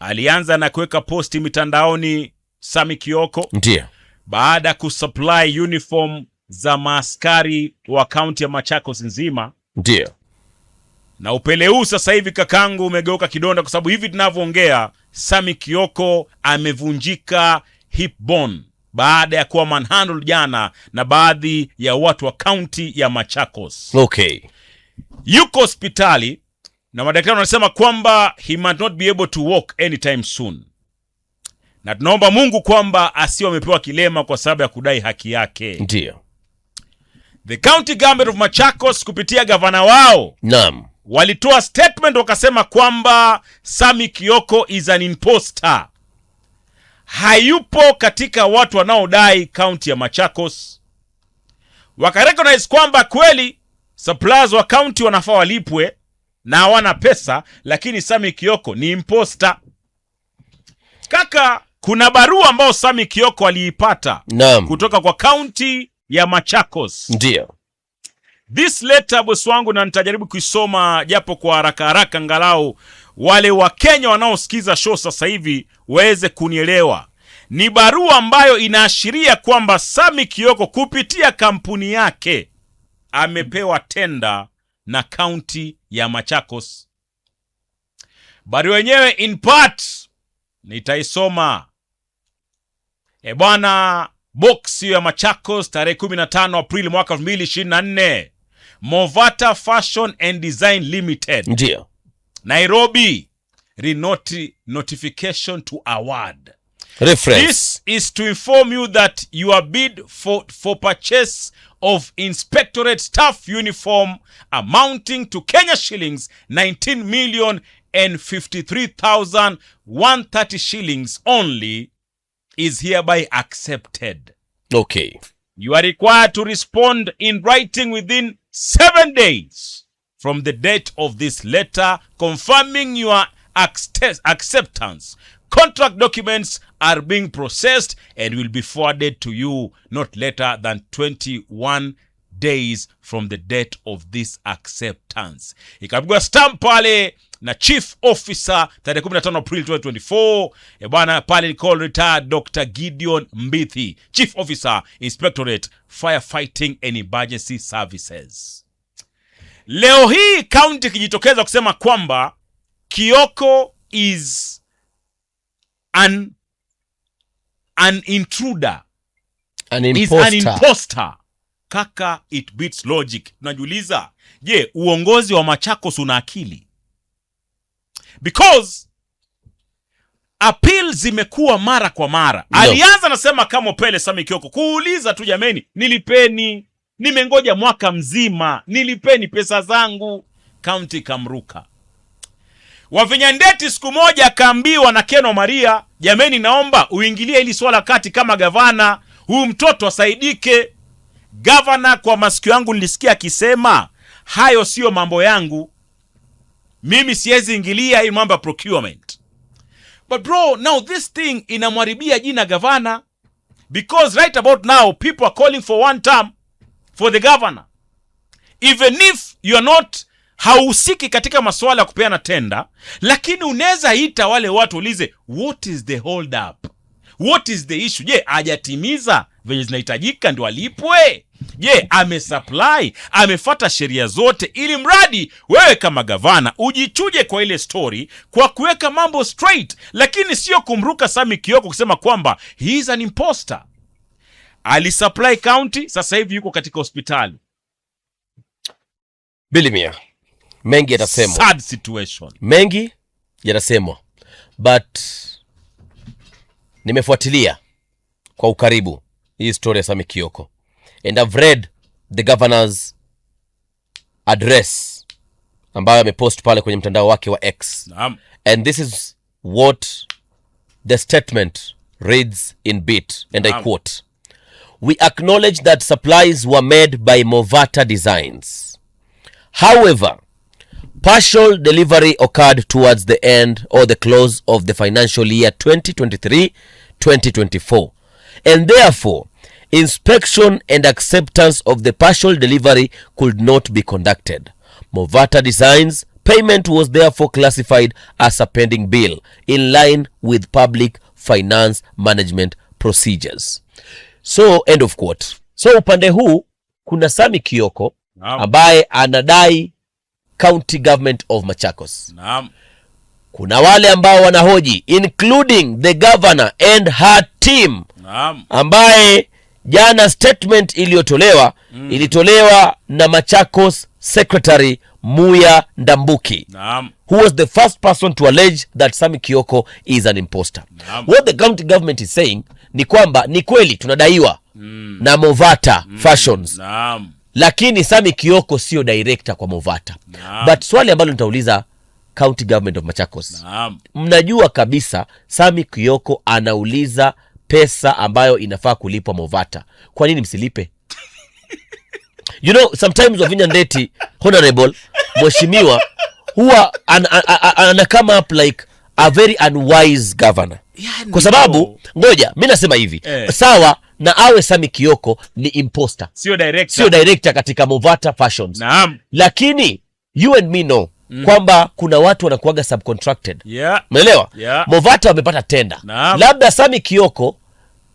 alianza na kuweka posti mitandaoni Sami Kioko. Ndio. Baada kusupply uniform za maaskari wa kaunti ya Machakos nzima. Ndio. Na upele huu sasa hivi kakangu umegeuka kidonda, kwa sababu hivi tunavyoongea Sami Kioko amevunjika hip bone baada ya kuwa manhandled jana na baadhi ya watu wa kaunti ya Machakos. Okay. Yuko hospitali na madaktari wanasema kwamba he might not be able to walk anytime soon. Na tunaomba Mungu kwamba asiwe amepewa kilema kwa sababu ya kudai haki yake. Ndio. The county government of Machakos kupitia gavana wao, naam, walitoa statement wakasema kwamba Sami Kioko is an imposter. Hayupo katika watu wanaodai county ya Machakos. Wakarecognize kwamba kweli suppliers wa county wanafaa walipwe na hawana pesa, lakini Sami Kioko ni imposter. Kaka, kuna barua ambao Sami Kioko aliipata kutoka kwa county ya Machakos. Ndio. This letter boss wangu, na nitajaribu kuisoma japo kwa haraka haraka angalau wale wa Kenya wanaosikiza show sasa hivi waweze kunielewa. Ni barua ambayo inaashiria kwamba Sami Kioko kupitia kampuni yake amepewa tenda na county ya Machakos. Barua yenyewe in part nitaisoma. Bwana, box ya Machakos tarehe 15 Aprili mwaka 2024. Movata Fashion and Design Limited. Ndio. Nairobi. Notification to award. Reference. This is to inform you that your bid for purchase of inspectorate staff uniform amounting to Kenya shillings 19,053,130 shillings only is hereby accepted. Okay. You are required to respond in writing within 7 days from the date of this letter confirming your acceptance. Contract documents are being processed and will be forwarded to you not later than 21 days from the date of this acceptance. Ikapigwa stamp pale na Chief Officer tarehe 15 April 2024. Bwana pale ni call retired Dr. Gideon Mbithi, Chief Officer, Inspectorate Firefighting and Emergency Services. Leo hii county kijitokeza kusema kwamba Kioko is an intruder. An imposter. Is an imposter. Kaka, it beats logic. Tunajiuliza, je, uongozi wa Machakos una akili? Because appeal zimekuwa mara kwa mara. No. Alianza nasema kama pele Sami Kioko kuuliza tu, jameni, nilipeni, nimengoja mwaka mzima, nilipeni pesa zangu. County kamruka. Wavinyandeti siku moja akaambiwa na Keno Maria, jameni, naomba uingilie hili swala kati kama gavana, huyu mtoto asaidike. Gavana kwa masikio yangu nilisikia akisema, hayo sio mambo yangu, mimi siwezi ingilia hii mambo ya procurement. But bro, now this thing inamharibia jina gavana, because right about now people are calling for one term for the governor. Even if you are not hausiki katika masuala ya kupeana tenda, lakini unaweza ita wale watu ulize, what is the hold up? What is the issue? Je, hajatimiza venye zinahitajika ndio alipwe? Je, amesupply, amefuata sheria zote, ili mradi wewe kama gavana ujichuje kwa ile story kwa kuweka mambo straight, lakini sio kumruka Sami Kioko kusema kwamba he is an imposter. Alisupply county, sasa hivi yuko katika hospitali. Bilimia, mengi yatasemwa. Sad situation. Mengi yatasemwa. But nimefuatilia kwa ukaribu hii story ya Sami Kioko. And I've read the governor's address ambayo amepost pale kwenye mtandao wake wa X. And this is what the statement reads in bit, and I quote: "We acknowledge that supplies were made by Movata Designs. However, partial delivery occurred towards the end or the close of the financial year 2023-2024, and therefore inspection and acceptance of the partial delivery could not be conducted. Movata Designs Payment was therefore classified as a pending bill in line with public finance management procedures. So end of quote. So upande huu kuna Sami Kioko ambaye anadai county government of Machakos. Naam. Kuna wale ambao wanahoji including the governor and her team. Naam. Ambaye jana statement iliyotolewa ilitolewa na Machakos Secretary Muya Ndambuki. Naam. Who was the first person to allege that Sami Kioko is an imposter. Naam. What the county government is saying ni kwamba ni kweli tunadaiwa na Movata Fashions. Naam. Lakini Sami Kioko sio director kwa Movata. Naam. But swali ambalo nitauliza county government of Machakos. Naam. Mnajua kabisa Sami Kioko anauliza pesa ambayo inafaa kulipwa Movata. Kwa nini msilipe? You know, sometimes Wavinya Ndeti, honorable, mheshimiwa, huwa ana come up like a very unwise governor. Kwa sababu, ngoja, mimi nasema hivi, sawa na awe Sami Kioko ni imposter. Sio director. Sio director katika Movata Fashions. Naam. Lakini, you and me know, kwamba kuna watu wanakuaga subcontracted. Yeah. Umeelewa? Yeah. Movata wamepata tenda. Naam. Labda Sami Kioko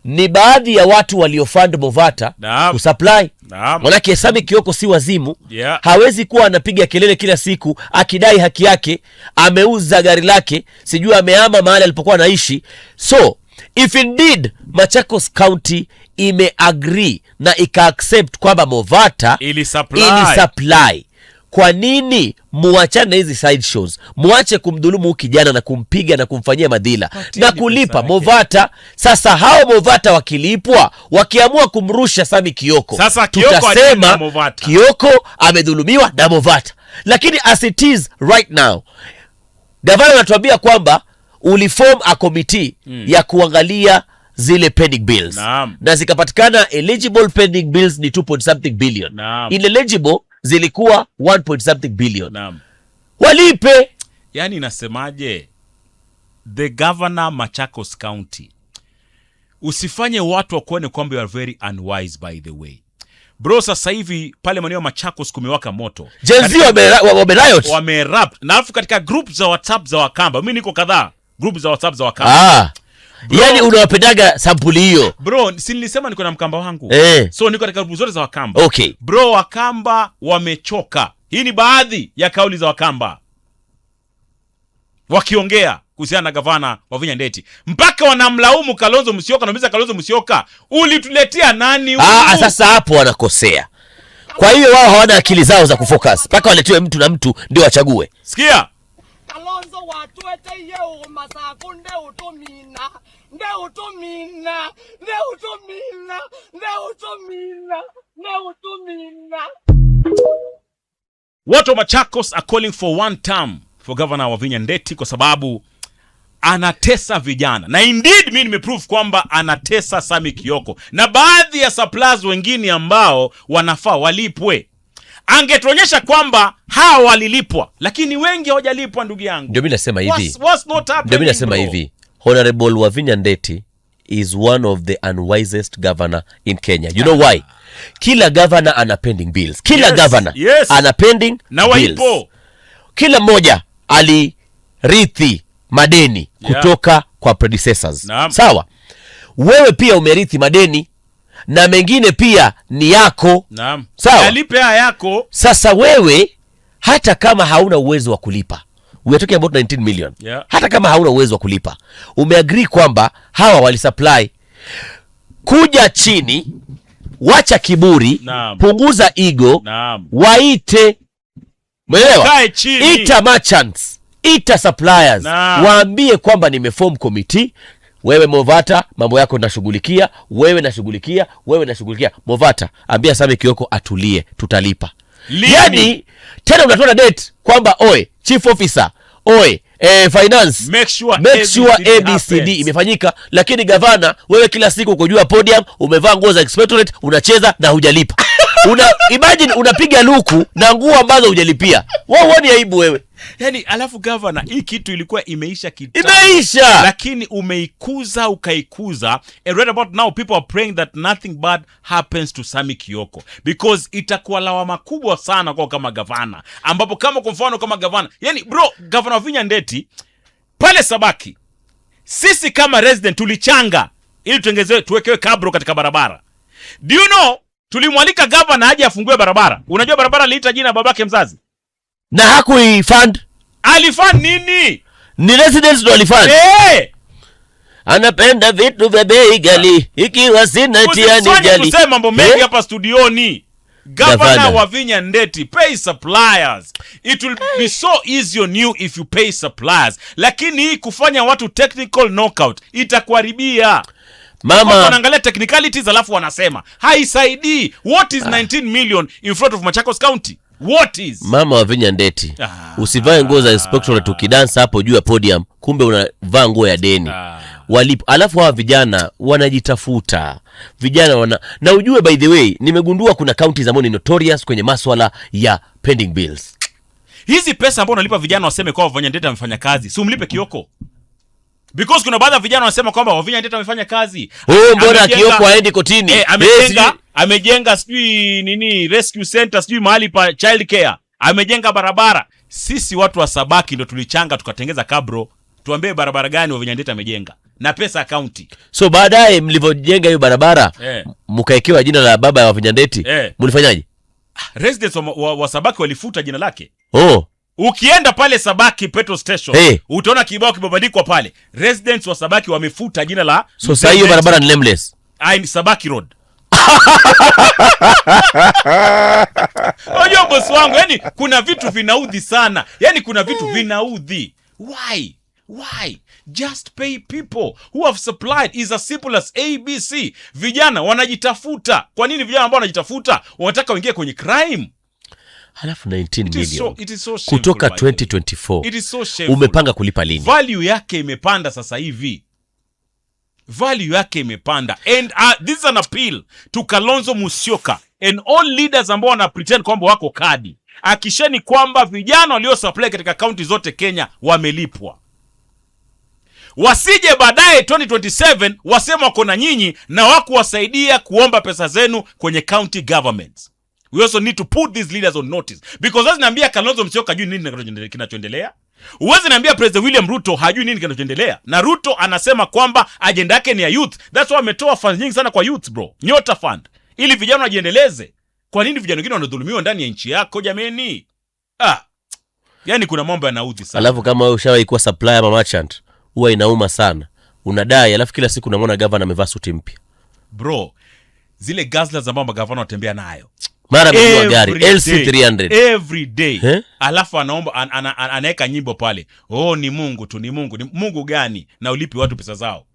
ni baadhi ya watu waliofund Movata kusupply. Manake Sami Kioko si wazimu. Yeah. Hawezi kuwa anapiga kelele kila siku akidai haki yake, ameuza gari lake, sijui ameama mahali alipokuwa anaishi. So if indeed Machakos County imeagree na ika-accept kwamba Movata ili supply, kwa nini muachane na hizi side shows? Muache kumdhulumu kijana na kumpiga na kumfanyia madhila na kulipa Movata. Sasa hao Movata wakilipwa, wakiamua kumrusha Sami Kioko, sasa tutasema Kioko amedhulumiwa na Movata. Lakini as it is right now, gavana anatuambia kwamba uliform a committee ya kuangalia zile pending bills. Naam. Na zikapatikana eligible pending bills ni 2.something billion. Naam. Ineligible zilikuwa 1.something billion. Naam. Walipe. Yani nasemaje, the governor Machakos County, usifanye watu wakuone kwamba you are very unwise by the way. Bro, sasa hivi pale maeneo Machakos kumewaka moto. Jenzi wamerap. Na alafu katika group za WhatsApp za Wakamba, mimi niko kadhaa group za WhatsApp za Wakamba. Bro, yani unawapendaga sampuli hiyo. Bro, si nilisema niko na mkamba wangu. So niko katika group zote za Wakamba. Okay. Bro, Wakamba wamechoka. Hii ni baadhi ya kauli za Wakamba wakiongea kuhusiana na gavana Wavinya Ndeti. Mpaka wanamlaumu Kalonzo Musyoka, na Kalonzo Musyoka, ulituletea nani huyu? Sasa hapo wanakosea. Kwa hiyo wao hawana akili zao za kufocus. Mpaka waletewe mtu na mtu ndio wachague. Sikia. Kalonzo watuete yeo masakunde utumina. Nde utumina. Watu wa Machakos are calling for one term for Governor Wavinya Ndeti kwa sababu anatesa vijana. Na indeed mimi nimeprove kwamba anatesa Sami Kioko na baadhi ya suppliers wengine ambao wanafaa walipwe. Angetuonyesha kwamba hawa walilipwa, lakini wengi hawajalipwa ndugu yangu. Ndio mimi nasema hivi. What's not happening? Ndio mimi nasema hivi. Honorable Wavinya Ndeti is one of the unwisest governor in Kenya. You know why? Kila governor ana pending bills. Kila governor ana pending na bills. Kila mmoja alirithi madeni kutoka kwa predecessors. Sawa? Wewe pia umerithi madeni na mengine pia ni yako. Naam. Sawa? Yalipe yako. Sasa wewe hata kama hauna uwezo wa kulipa, we are talking about 19 million. Yeah. Hata kama hauna uwezo wa kulipa, umeagree kwamba hawa walisupply, kuja chini, wacha kiburi. Naam. Punguza ego. Naam. Waite, umeelewa? Ita merchants, ita suppliers. Naam. Waambie kwamba nimeform committee. Wewe Movata mambo yako nashughulikia, wewe nashughulikia. Movata ambia Sami Kioko atulie, tutalipa. Yani tena unatoa date kwamba oe chief officer, oe finance, make sure ABCD imefanyika. Lakini gavana, wewe kila siku uko juu ya podium, umevaa nguo za expectorate, unacheza na hujalipa. Imagine unapiga luku na nguo ambazo hujalipia. Wao ni aibu wewe. Yani alafu governor, hii kitu ilikuwa imeisha lakini umeikuza ukaikuza, and right about now people are praying that nothing bad happens to Sami Kioko, because itakuwa lawama kubwa sana kwa kama governor, ambapo kama kwa mfano kama governor, yani bro, governor Wavinya Ndeti pale Sabaki, sisi kama resident tulichanga ili tuwekewe kabro katika barabara. Do you know, tulimwalika governor aje afungue barabara. Unajua barabara liita jina babake mzazi, na hakuifund. Alifund nini? Ni residents ndo alifund. Anapenda vitu vya bei gali, ikiwa sina tiani gali. Tuseme mambo mengi hapa studioni. Governor Wavinya Ndeti, pay suppliers. It will be so easy on you if you pay suppliers. Lakini hii kufanya watu technical knockout itakuharibia. Mama wanaangalia technicalities alafu wanasema haisaidii. What is 19 million in front of Machakos County? What is? Mama Wavinya Ndeti, usivae nguo za inspectorate ukidansa hapo juu ya podium, kumbe unavaa nguo ya deni. Walipo. Alafu hawa vijana wanajitafuta. Vijana na ujue, by the way, nimegundua kuna counties ambazo ni notorious kwenye masuala ya pending bills. Hizi pesa ambazo unalipa vijana waseme kwa Wavinya Ndeti amefanya kazi, si umlipe Kioko. Because kuna baadhi ya vijana wanasema kwamba Wavinya Ndeti amefanya kazi. Mbona Kioko haendi kotini? Amejenga sijui nini rescue center, sijui mahali pa child care. Amejenga barabara. Sisi watu wa Sabaki ndo tulichanga tukatengeza kabro. Tuambie barabara gani Wavinya Ndeti amejenga na pesa county. So baadaye mlivyojenga hiyo barabara, mkaekewa jina la baba ya Wavinya Ndeti, mlifanyaje? Residents wa Sabaki walifuta jina lake. Ukienda pale Sabaki petrol station, utaona kibao kimebandikwa pale. Residents wa Sabaki wamefuta jina la. So sasa hiyo barabara ni nameless. Ni Sabaki Road. Ojo boss wangu, yani kuna vitu vinaudhi sana. Yani kuna vitu vinaudhi. Why? Just pay people who have supplied. Is as simple as ABC. Vijana wanajitafuta. Kwa nini vijana ambao wanajitafuta wanataka waingie kwenye crime? Halafu 19 million so kutoka 2024. It is so shameful. Umepanga kulipa lini? Value yake imepanda sasa hivi. Value yake imepanda. And this is an appeal to Kalonzo Musyoka and all leaders ambao wana pretend kwamba wako kadi. Akisheni kwamba vijana walio supply katika county zote Kenya wamelipwa. Wasije baadaye 2027 wasema wako na nyinyi na wakuwasaidia kuomba pesa zenu kwenye county governments. We also need to put these leaders on notice. Because wazi naambia Kalonzo Musyoka hajui nini kinachoendelea. Uwezi naambia President William Ruto hajui nini kinachoendelea. Na Ruto anasema kwamba agenda yake ni ya youth. That's why ametoa funds nyingi sana kwa youth bro. Nyota fund. Ili vijana wajiendeleze. Kwa nini vijana wengine wanadhulumiwa ndani ya nchi yako jameni? Yani kuna mambo yanaudhi sana. Alafu kama wewe ushawahi kuwa supplier ama merchant, huwa inauma sana. Unadai alafu kila siku unamwona governor amevaa suti mpya. Bro, zile gazlas ambao magavana watembea nayo. Mara mwenye gari LC300 every day. Alafu anaomba anaweka nyimbo pale. Ni Mungu tu, ni Mungu. Ni Mungu gani na ulipi watu pesa zao?